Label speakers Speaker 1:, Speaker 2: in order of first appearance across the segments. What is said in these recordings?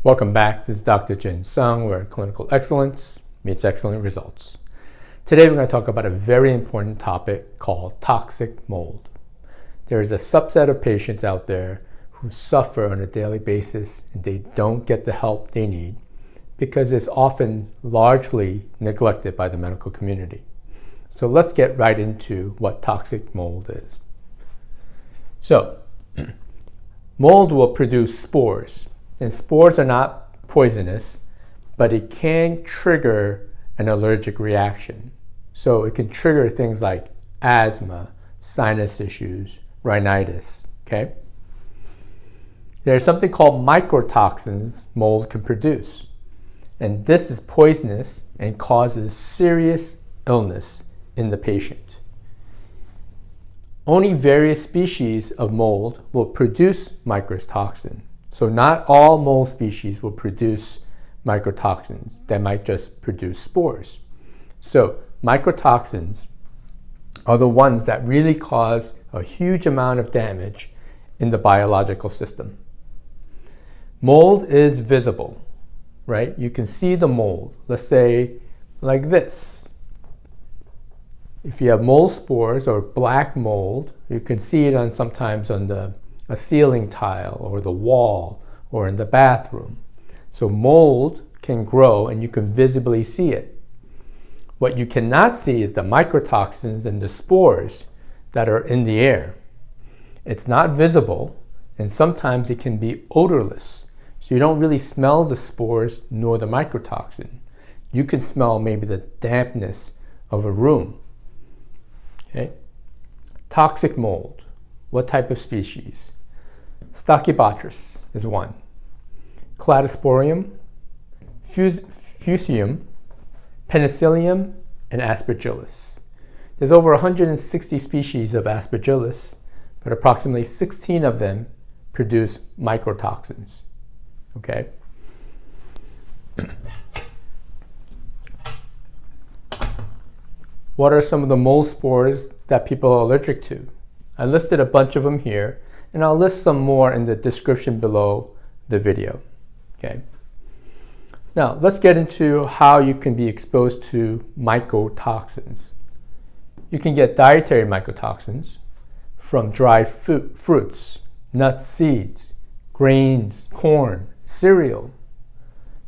Speaker 1: Welcome back. This is Dr. Jin Sung, where clinical excellence meets excellent results. Today we're going to talk about a very important topic called toxic mold. There is a subset of patients out there who suffer on a daily basis and they don't get the help they need because it's often largely neglected by the medical community. So let's get right into what toxic mold is. So, mold will produce spores. And spores are not poisonous, but it can trigger an allergic reaction. So it can trigger things like asthma, sinus issues, rhinitis, okay? There's something called mycotoxins mold can produce. And this is poisonous and causes serious illness in the patient. Only various species of mold will produce mycotoxin. So not all mold species will produce mycotoxins. They might just produce spores. So mycotoxins are the ones that really cause a huge amount of damage in the biological system. Mold is visible, right? You can see the mold, let's say like this. If you have mold spores or black mold, you can see it sometimes on a ceiling tile or the wall or in the bathroom. So mold can grow and you can visibly see it. What you cannot see is the mycotoxins and the spores that are in the air. It's not visible and sometimes it can be odorless. So you don't really smell the spores nor the mycotoxin. You can smell maybe the dampness of a room. Okay? Toxic mold. What type of species? Stachybotrys is one. Cladosporium, Fusium, Penicillium, and Aspergillus. There's over 160 species of Aspergillus, but approximately 16 of them produce mycotoxins. Okay? What are some of the mold spores that people are allergic to? I listed a bunch of them here, and I'll list some more in the description below the video. Okay. Now, let's get into how you can be exposed to mycotoxins. You can get dietary mycotoxins from dried fruits, nuts, seeds, grains, corn, cereal,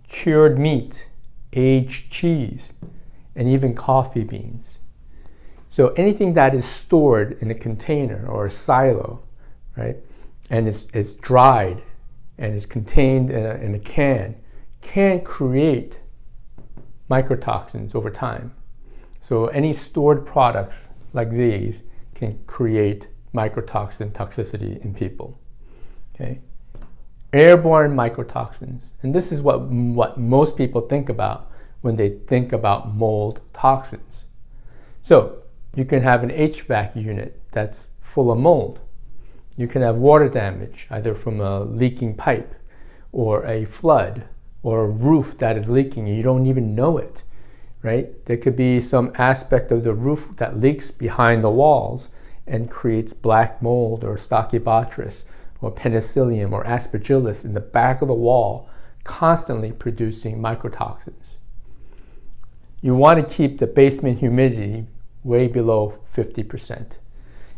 Speaker 1: cured meat, aged cheese, and even coffee beans. So anything that is stored in a container or a silo, right, and is dried and is contained in a can create mycotoxins over time. So any stored products like these can create mycotoxin toxicity in people. Okay? Airborne mycotoxins, and this is what most people think about when they think about mold toxins. So you can have an HVAC unit that's full of mold. You can have water damage, either from a leaking pipe or a flood or a roof that is leaking and you don't even know it, right? There could be some aspect of the roof that leaks behind the walls and creates black mold or Stachybotrys or Penicillium or Aspergillus in the back of the wall, constantly producing mycotoxins. You want to keep the basement humidity way below 50%.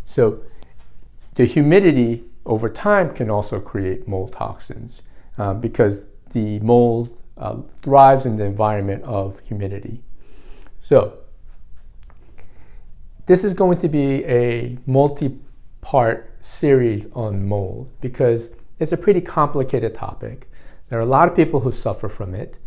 Speaker 1: So the humidity over time can also create mold toxins because the mold thrives in the environment of humidity. So this is going to be a multi-part series on mold because it's a pretty complicated topic. There are a lot of people who suffer from it,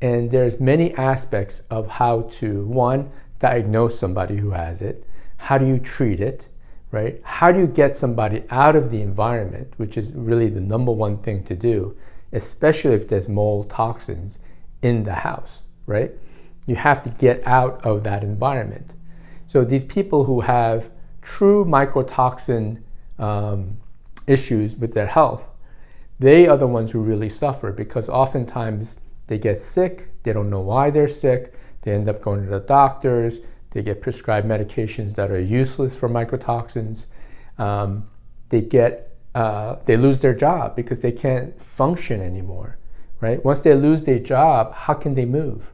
Speaker 1: and there's many aspects of how to, one, diagnose somebody who has it, how do you treat it, right? How do you get somebody out of the environment, which is really the number one thing to do, especially if there's mold toxins in the house, right? You have to get out of that environment. So these people who have true mycotoxin issues with their health, they are the ones who really suffer because oftentimes they get sick, they don't know why they're sick, they end up going to the doctors, they get prescribed medications that are useless for mycotoxins. They lose their job because they can't function anymore right? Once they lose their job, how can they move,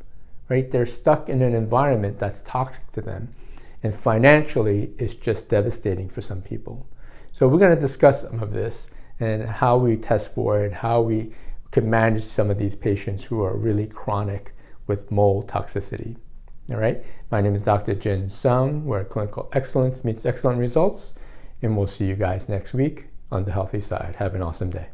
Speaker 1: right? They're stuck in an environment that's toxic to them. And financially, it's just devastating for some people. So we're going to discuss some of this and how we test for it, how we can manage some of these patients who are really chronic with mold toxicity. All right. My name is Dr. Jin Sung, where clinical excellence meets excellent results. And we'll see you guys next week on the healthy side. Have an awesome day.